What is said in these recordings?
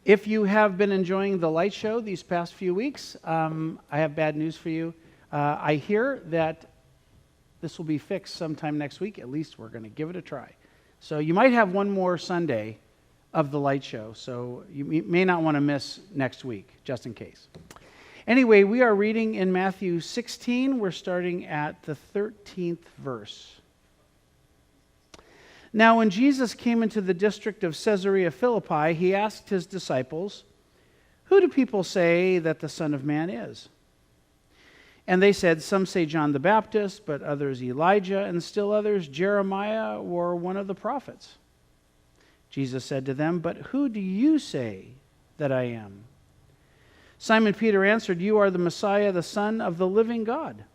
If you have been enjoying the light show these past few weeks, I have bad news for you. I hear that this will be fixed sometime next week. At least we're going to give it a try. So you might have one more Sunday of the light show, so you may not want to miss next week, just in case. Anyway, we are reading in Matthew 16. We're starting at the 13th verse. Now, when Jesus came into the district of Caesarea Philippi, he asked his disciples, "Who do people say that the Son of Man is?" And they said, "Some say John the Baptist, but others Elijah, and still others Jeremiah or one of the prophets." Jesus said to them, "But who do you say that I am?" Simon Peter answered, "You are the Messiah, the Son of the living God."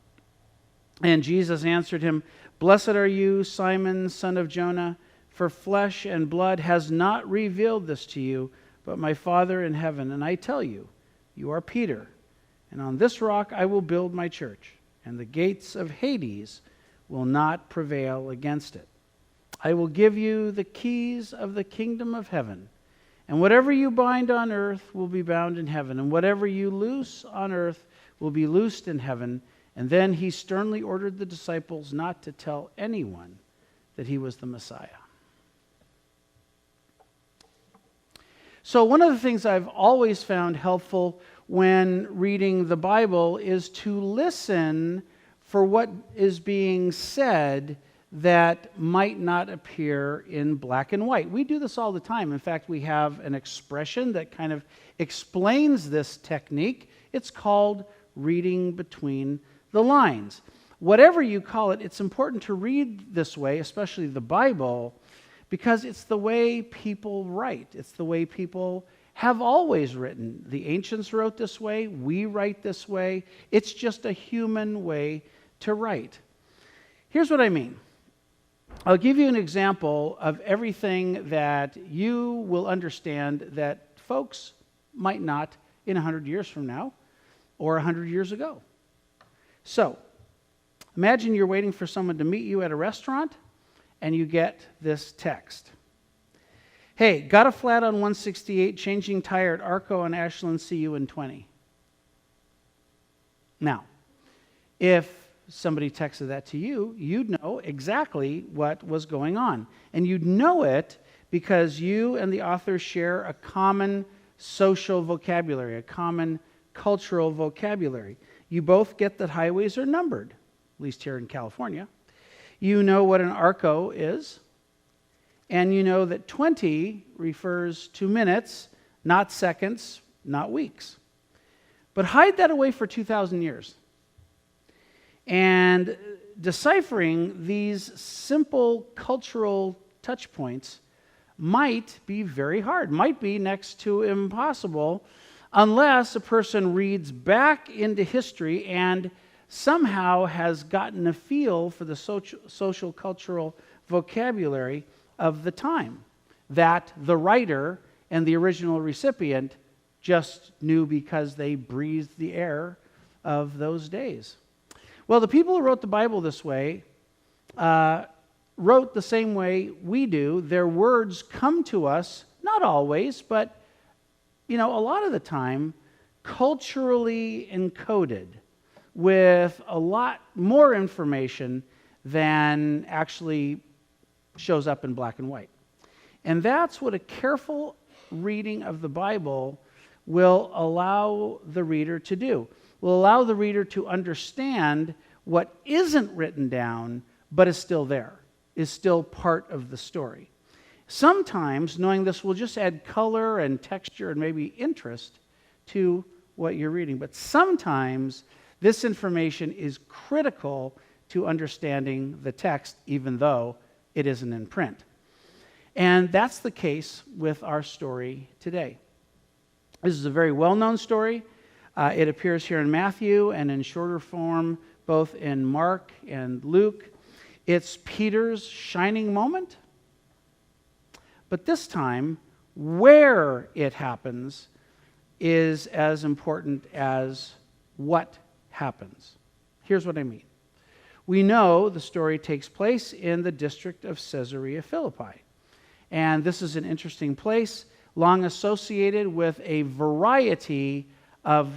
And Jesus answered him, "Blessed are you, Simon, son of Jonah, for flesh and blood has not revealed this to you, but my Father in heaven. And I tell you, you are Peter, and on this rock I will build my church, and the gates of Hades will not prevail against it. I will give you the keys of the kingdom of heaven, and whatever you bind on earth will be bound in heaven, and whatever you loose on earth will be loosed in heaven." And then he sternly ordered the disciples not to tell anyone that he was the Messiah. So one of the things I've always found helpful when reading the Bible is to listen for what is being said that might not appear in black and white. We do this all the time. In fact, we have an expression that kind of explains this technique. It's called reading between the lines. Whatever you call it, it's important to read this way, especially the Bible, because it's the way people write. It's the way people have always written. The ancients wrote this way. We write this way. It's just a human way to write. Here's what I mean. I'll give you an example of everything that you will understand that folks might not in 100 years from now or 100 years ago. So, imagine you're waiting for someone to meet you at a restaurant, and you get this text. "Hey, got a flat on 168, changing tire at Arco on Ashland, see you in 20. Now, if somebody texted that to you, you'd know exactly what was going on. And you'd know it because you and the author share a common social vocabulary, a common cultural vocabulary. You both get that highways are numbered, at least here in California. You know what an Arco is, and you know that 20 refers to minutes, not seconds, not weeks. But hide that away for 2,000 years. And deciphering these simple cultural touch points might be very hard, might be next to impossible, unless a person reads back into history and somehow has gotten a feel for the social cultural vocabulary of the time that the writer and the original recipient just knew because they breathed the air of those days. Well, the people who wrote the Bible this way wrote the same way we do. Their words come to us, not always, but a lot of the time, culturally encoded with a lot more information than actually shows up in black and white. And that's what a careful reading of the Bible will allow the reader to do. Will allow the reader to understand what isn't written down, but is still there, is still part of the story. Sometimes knowing this will just add color and texture and maybe interest to what you're reading. But sometimes this information is critical to understanding the text, even though it isn't in print. And that's the case with our story today. This is a very well-known story. It appears here in Matthew and in shorter form both in Mark and Luke. It's Peter's shining moment. But this time, where it happens is as important as what happens. Here's what I mean. We know the story takes place in the district of Caesarea Philippi. And this is an interesting place. long associated with a variety of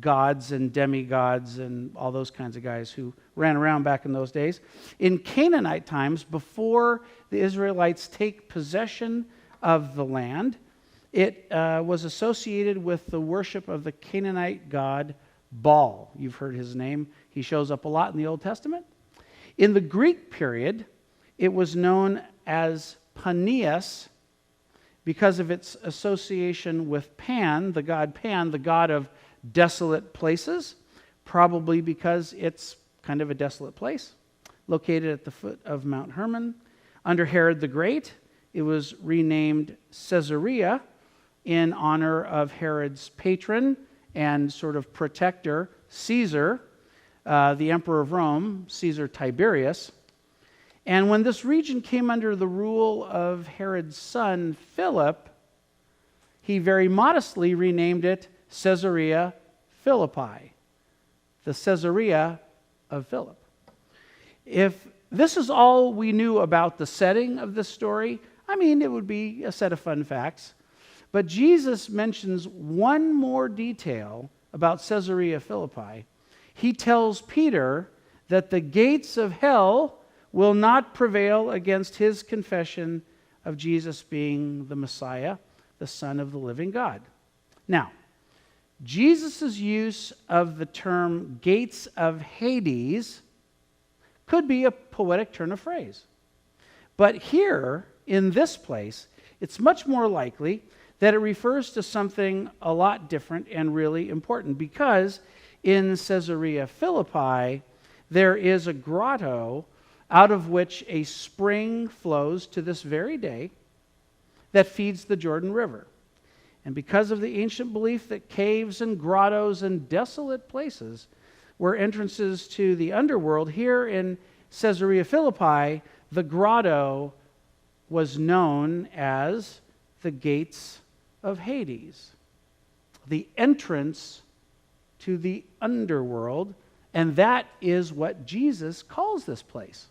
gods and demigods and all those kinds of guys who ran around back in those days. In Canaanite times, before the Israelites take possession of the land, it was associated with the worship of the Canaanite god Baal. You've heard his name. He shows up a lot in the Old Testament. In the Greek period, it was known as Paneas because of its association with Pan, the god of desolate places, probably because it's kind of a desolate place, located at the foot of Mount Hermon. Under Herod the Great, it was renamed Caesarea in honor of Herod's patron and sort of protector, Caesar, the emperor of Rome, Caesar Tiberius. And when this region came under the rule of Herod's son, Philip, he very modestly renamed it Caesarea Philippi, the Caesarea of Philip. If this is all we knew about the setting of this story, I mean, it would be a set of fun facts. But Jesus mentions one more detail about Caesarea Philippi. He tells Peter that the gates of hell will not prevail against his confession of Jesus being the Messiah, the Son of the living God. Now, Jesus' use of the term gates of Hades could be a poetic turn of phrase. But here, in this place, it's much more likely that it refers to something a lot different and really important, because in Caesarea Philippi, there is a grotto out of which a spring flows to this very day that feeds the Jordan River. And because of the ancient belief that caves and grottos and desolate places were entrances to the underworld, here in Caesarea Philippi, the grotto was known as the gates of Hades, the entrance to the underworld, and that is what Jesus calls this place.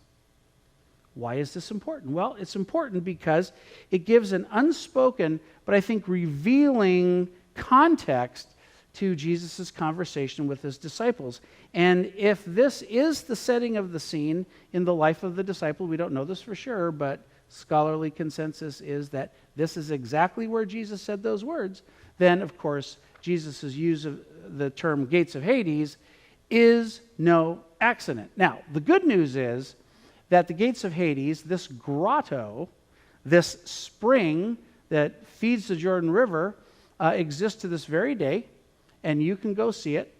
Why is this important? Well, it's important because it gives an unspoken, but I think revealing context to Jesus' conversation with his disciples. And if this is the setting of the scene in the life of the disciple, we don't know this for sure, but scholarly consensus is that this is exactly where Jesus said those words, then, of course, Jesus' use of the term gates of Hades is no accident. Now, the good news is that the gates of Hades, this grotto, this spring that feeds the Jordan River, exists to this very day, and you can go see it.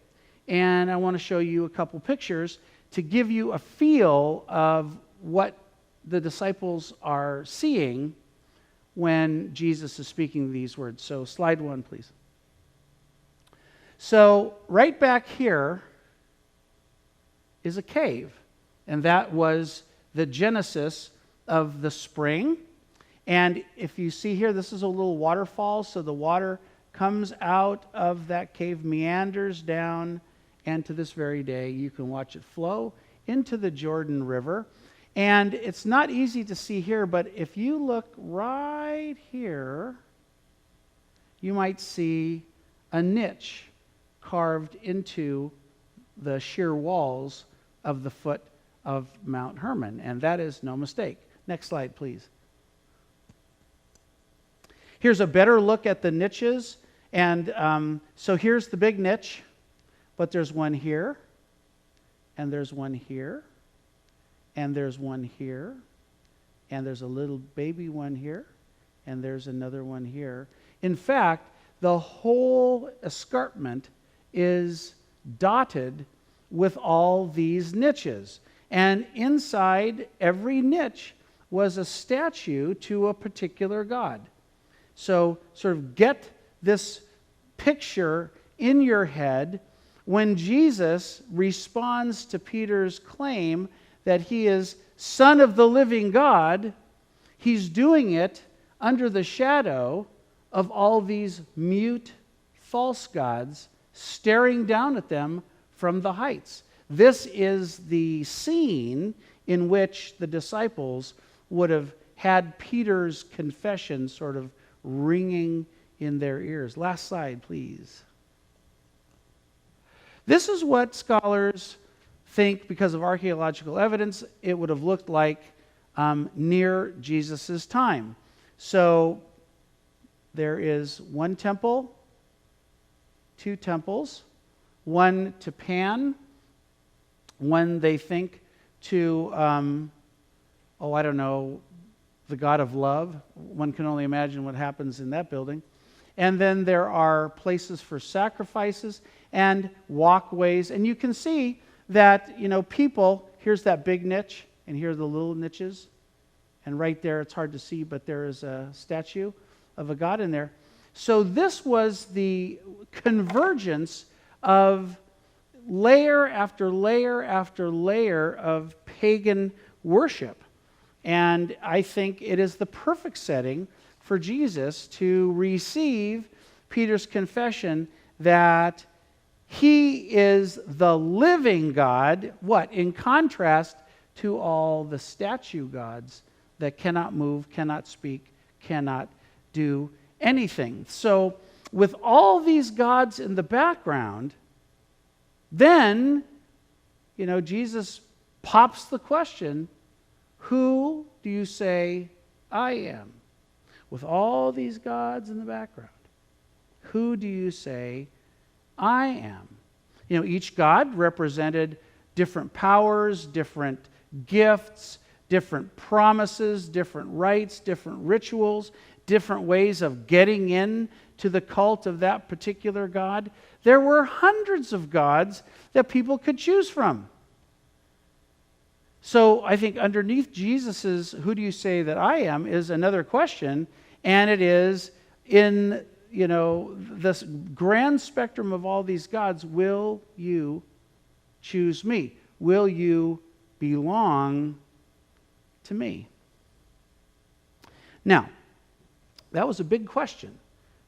And I want to show you a couple pictures to give you a feel of what the disciples are seeing when Jesus is speaking these words. So slide one, please. So right back here is a cave, and that was the genesis of the spring. And if you see here, this is a little waterfall, so the water comes out of that cave, meanders down, and to this very day you can watch it flow into the Jordan River. And it's not easy to see here, but if you look right here, you might see a niche carved into the sheer walls of the foot of Mount Hermon, and that is no mistake. Next slide, please. Here's a better look at the niches, and so here's the big niche, but there's one here, and there's one here, and there's one here, and there's a little baby one here, and there's another one here. In fact, the whole escarpment is dotted with all these niches. And inside every niche was a statue to a particular god. So sort of get this picture in your head when Jesus responds to Peter's claim that he is Son of the living God. He's doing it under the shadow of all these mute false gods staring down at them from the heights. This is the scene in which the disciples would have had Peter's confession sort of ringing in their ears. Last slide, please. This is what scholars think, because of archaeological evidence, it would have looked like near Jesus' time. So there is one temple, two temples, one to Pan, one they think to, I don't know, the god of love. One can only imagine what happens in that building. And then there are places for sacrifices and walkways. And you can see that, people, here's that big niche, and here are the little niches. And right there, it's hard to see, but there is a statue of a god in there. So this was the convergence of layer after layer after layer of pagan worship. And I think it is the perfect setting for Jesus to receive Peter's confession that he is the living God, in contrast to all the statue gods that cannot move, cannot speak, cannot do anything. So with all these gods in the background, then, Jesus pops the question, who do you say I am? With all these gods in the background, who do you say I am? Each god represented different powers, different gifts, different promises, different rites, different rituals, different ways of getting in to the cult of that particular god. There were hundreds of gods that people could choose from. So I think underneath Jesus's "who do you say that I am" is another question, and it is in this grand spectrum of all these gods, will you choose me? Will you belong to me? Now, that was a big question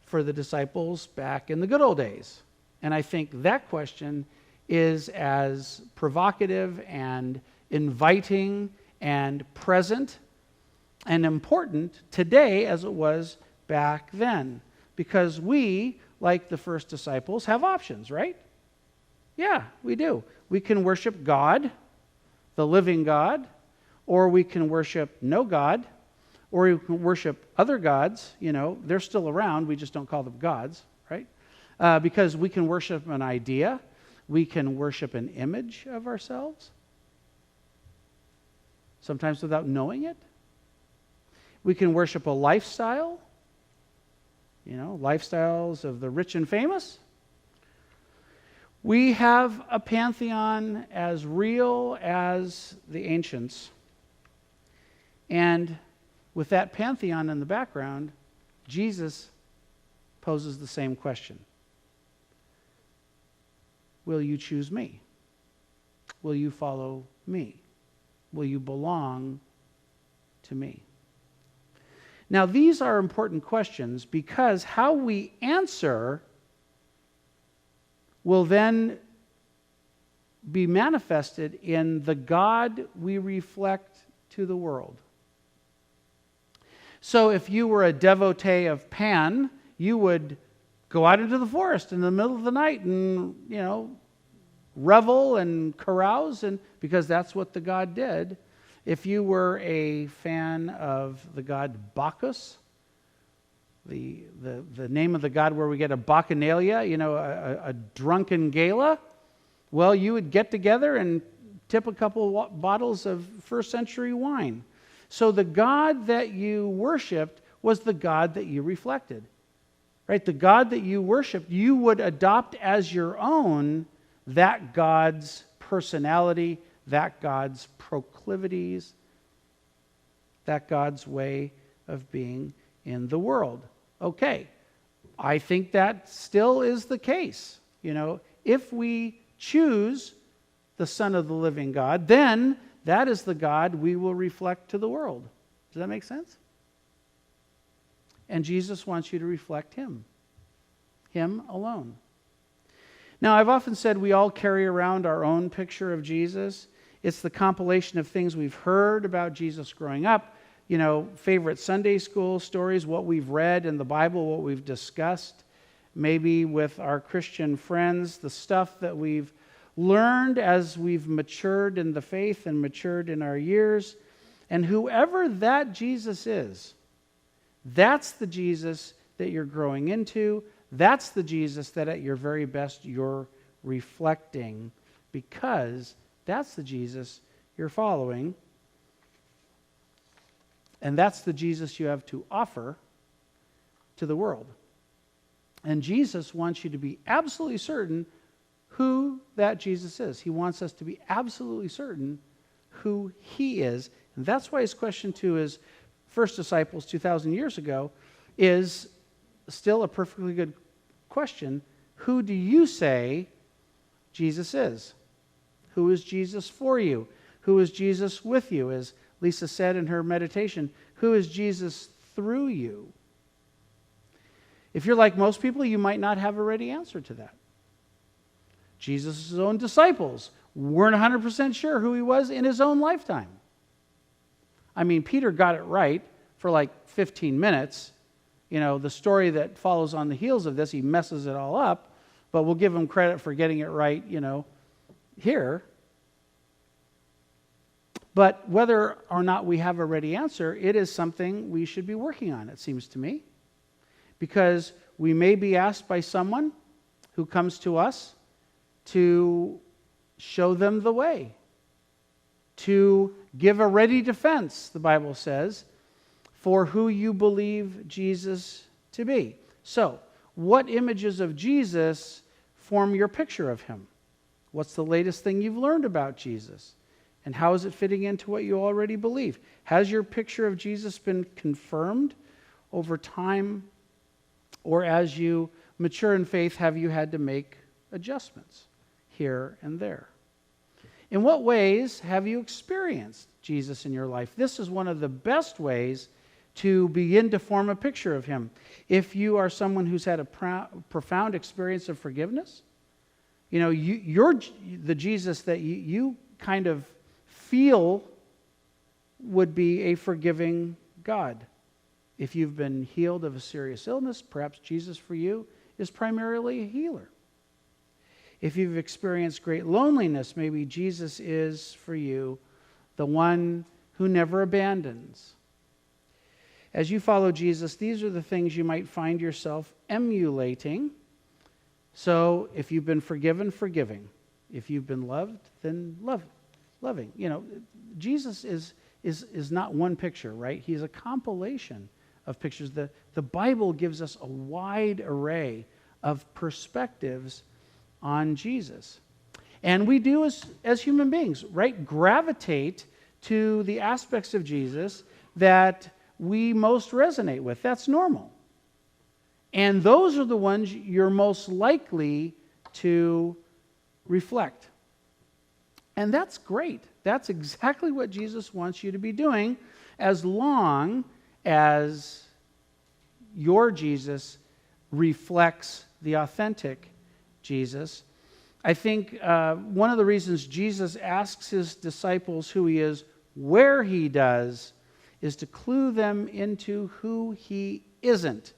for the disciples back in the good old days. And I think that question is as provocative and inviting and present and important today as it was back then. Because we, like the first disciples, have options, right? Yeah, we do. We can worship God, the living God, or we can worship no God, or we can worship other gods. They're still around, we just don't call them gods, right? Because we can worship an idea, we can worship an image of ourselves, sometimes without knowing it. We can worship a lifestyle, lifestyles of the rich and famous. We have a pantheon as real as the ancients. And with that pantheon in the background, Jesus poses the same question. Will you choose me? Will you follow me? Will you belong to me? Now, these are important questions because how we answer will then be manifested in the God we reflect to the world. So if you were a devotee of Pan, you would go out into the forest in the middle of the night and, revel and carouse, and because that's what the god did. If you were a fan of the god Bacchus, the name of the god where we get a bacchanalia, a drunken gala, well, you would get together and tip a couple bottles of first century wine. So the God that you worshiped was the God that you reflected. Right? The God that you worshiped, you would adopt as your own that God's personality, that God's proclivities, that God's way of being in the world. Okay, I think that still is the case. If we choose the Son of the living God, then that is the God we will reflect to the world. Does that make sense? And Jesus wants you to reflect Him alone. Now, I've often said we all carry around our own picture of Jesus. It's the compilation of things we've heard about Jesus growing up, favorite Sunday school stories, what we've read in the Bible, what we've discussed, maybe with our Christian friends, the stuff that we've learned as we've matured in the faith and matured in our years. And whoever that Jesus is, that's the Jesus that you're growing into. That's the Jesus that at your very best you're reflecting, because that's the Jesus you're following. And that's the Jesus you have to offer to the world. And Jesus wants you to be absolutely certain who that Jesus is. He wants us to be absolutely certain who he is. And that's why his question to his first disciples 2,000 years ago is still a perfectly good question. Who do you say Jesus is? Who is Jesus for you? Who is Jesus with you? As Lisa said in her meditation, who is Jesus through you? If you're like most people, you might not have a ready answer to that. Jesus' own disciples weren't 100% sure who he was in his own lifetime. I mean, Peter got it right for like 15 minutes. The story that follows on the heels of this, he messes it all up, but we'll give him credit for getting it right, here. But whether or not we have a ready answer, it is something we should be working on, it seems to me. Because we may be asked by someone who comes to us to show them the way, to give a ready defense, the Bible says, for who you believe Jesus to be. So, what images of Jesus form your picture of him? What's the latest thing you've learned about Jesus? And how is it fitting into what you already believe? Has your picture of Jesus been confirmed over time? Or as you mature in faith, have you had to make adjustments here and there? In what ways have you experienced Jesus in your life? This is one of the best ways to begin to form a picture of him. If you are someone who's had a profound experience of forgiveness, you're the Jesus that you kind of feel would be a forgiving God. If you've been healed of a serious illness, perhaps Jesus for you is primarily a healer. If you've experienced great loneliness, maybe Jesus is for you the one who never abandons. As you follow Jesus, these are the things you might find yourself emulating. So if you've been forgiven, forgiving. If you've been loved, then loving. Jesus is not one picture, right? He's a compilation of pictures. The Bible gives us a wide array of perspectives on Jesus. And we do as human beings, right? Gravitate to the aspects of Jesus that we most resonate with. That's normal. And those are the ones you're most likely to reflect. And that's great. That's exactly what Jesus wants you to be doing, as long as your Jesus reflects the authentic Jesus. I think one of the reasons Jesus asks his disciples who he is, where he does, is to clue them into who he isn't,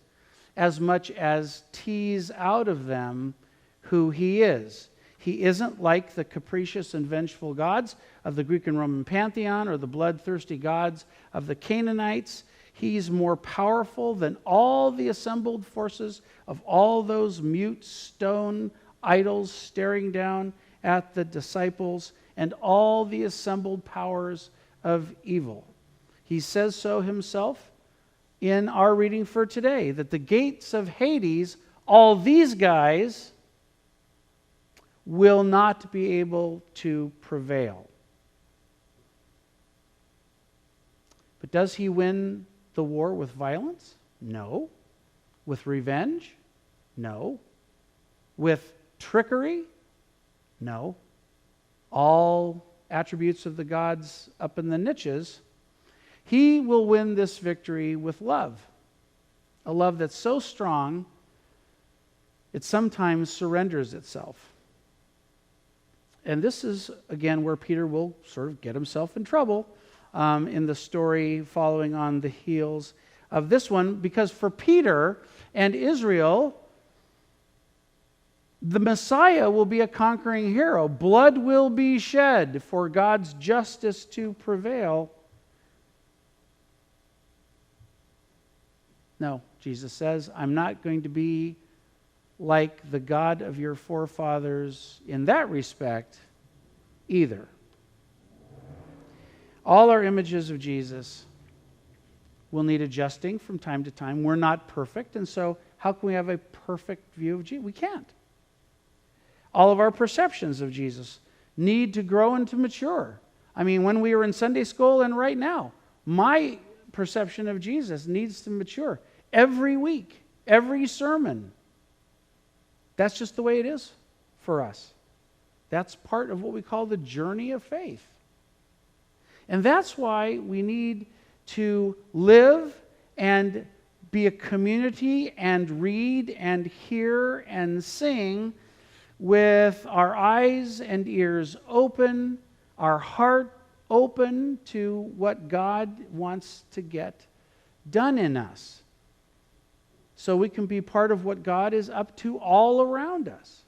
as much as tease out of them who he is. He isn't like the capricious and vengeful gods of the Greek and Roman pantheon or the bloodthirsty gods of the Canaanites. He's more powerful than all the assembled forces of all those mute stone idols staring down at the disciples and all the assembled powers of evil. He says so himself in our reading for today, that the gates of Hades, all these guys, will not be able to prevail. But does he win the war with violence? No. With revenge? No. With trickery? No. All attributes of the gods up in the niches. He will win this victory with love. A love that's so strong, it sometimes surrenders itself. And this is, again, where Peter will sort of get himself in trouble in the story following on the heels of this one, because for Peter and Israel, the Messiah will be a conquering hero. Blood will be shed for God's justice to prevail. No, Jesus says, I'm not going to be like the God of your forefathers in that respect either. All our images of Jesus will need adjusting from time to time. We're not perfect, and so how can we have a perfect view of Jesus? We can't. All of our perceptions of Jesus need to grow and to mature. I mean, when we were in Sunday school and right now, my perception of Jesus needs to mature every week, every sermon. That's just the way it is for us. That's part of what we call the journey of faith. And that's why we need to live and be a community and read and hear and sing with our eyes and ears open, our heart open to what God wants to get done in us, so we can be part of what God is up to all around us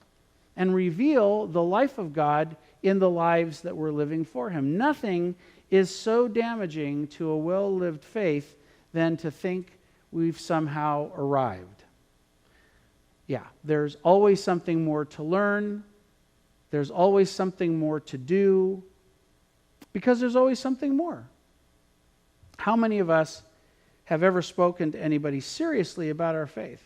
and reveal the life of God in the lives that we're living for Him. Nothing is so damaging to a well-lived faith than to think we've somehow arrived. Yeah, there's always something more to learn. There's always something more to do, because there's always something more. How many of us have ever spoken to anybody seriously about our faith?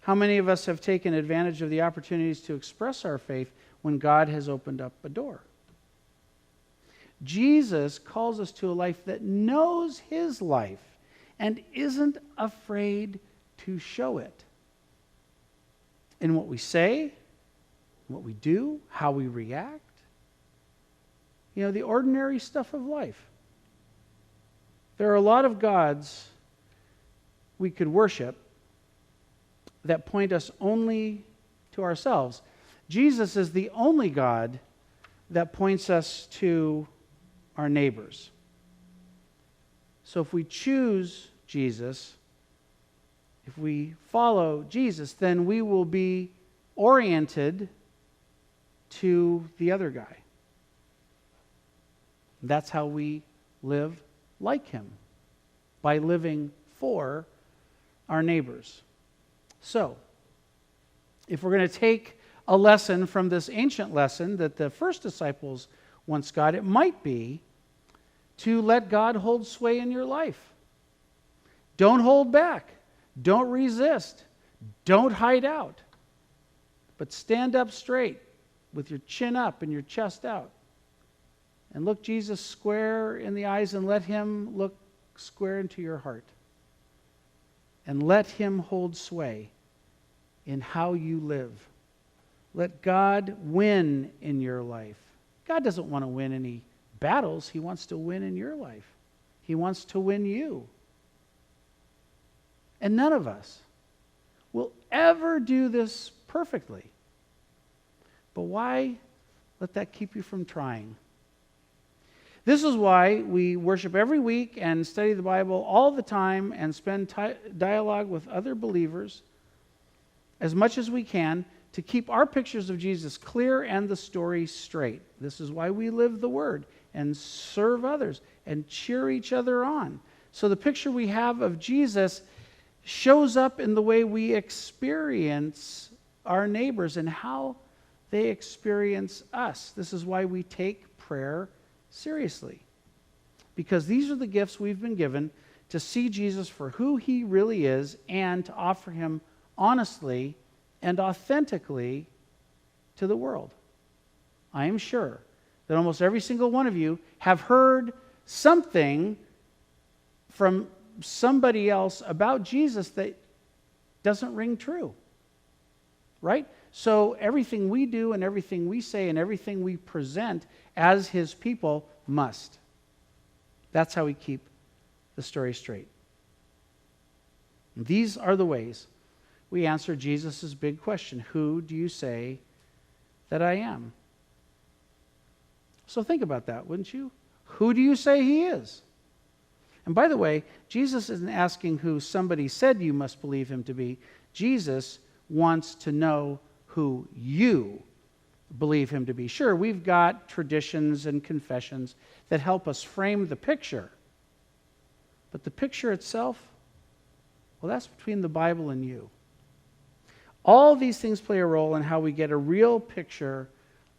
How many of us have taken advantage of the opportunities to express our faith when God has opened up a door? Jesus calls us to a life that knows His life and isn't afraid to show it. In what we say, what we do, how we react. You know, the ordinary stuff of life. There are a lot of gods we could worship that point us only to ourselves. Jesus is the only God that points us to our neighbors. So if we choose Jesus, if we follow Jesus, then we will be oriented to the other guy. That's how we live like Him, by living for our neighbors. So, if we're going to take a lesson from this ancient lesson that the first disciples once got, it might be to let God hold sway in your life. Don't hold back. Don't resist. Don't hide out. But stand up straight with your chin up and your chest out. And look Jesus square in the eyes and let Him look square into your heart. And let Him hold sway in how you live. Let God win in your life. God doesn't want to win any battles. He wants to win in your life. He wants to win you. And none of us will ever do this perfectly. But why let that keep you from trying? This is why we worship every week and study the Bible all the time and spend dialogue with other believers as much as we can to keep our pictures of Jesus clear and the story straight. This is why we live the Word and serve others and cheer each other on. So the picture we have of Jesus shows up in the way we experience our neighbors and how they experience us. This is why we take prayer seriously. Because these are the gifts we've been given to see Jesus for who He really is and to offer Him honestly and authentically to the world. I am sure that almost every single one of you have heard something from somebody else about Jesus that doesn't ring true. Right? So everything we do and everything we say and everything we present as His people must. That's how we keep the story straight. These are the ways we answer Jesus' big question: who do you say that I am? So think about that, wouldn't you? Who do you say he is? And by the way, Jesus isn't asking who somebody said you must believe him to be. Jesus wants to know who you believe him to be. Sure, we've got traditions and confessions that help us frame the picture. But the picture itself, well, that's between the Bible and you. All these things play a role in how we get a real picture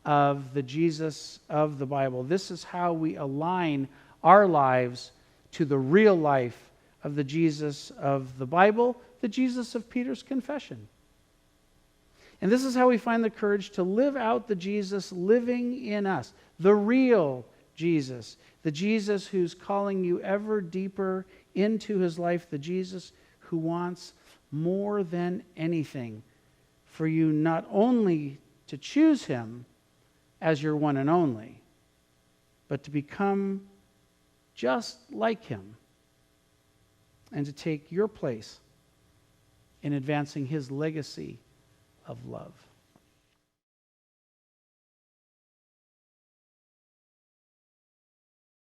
of the Jesus of the Bible. This is how we align our lives to the real life of the Jesus of the Bible, the Jesus of Peter's confession. And this is how we find the courage to live out the Jesus living in us, the real Jesus, the Jesus who's calling you ever deeper into his life, the Jesus who wants more than anything for you not only to choose him as your one and only, but to become just like him and to take your place in advancing his legacy of love.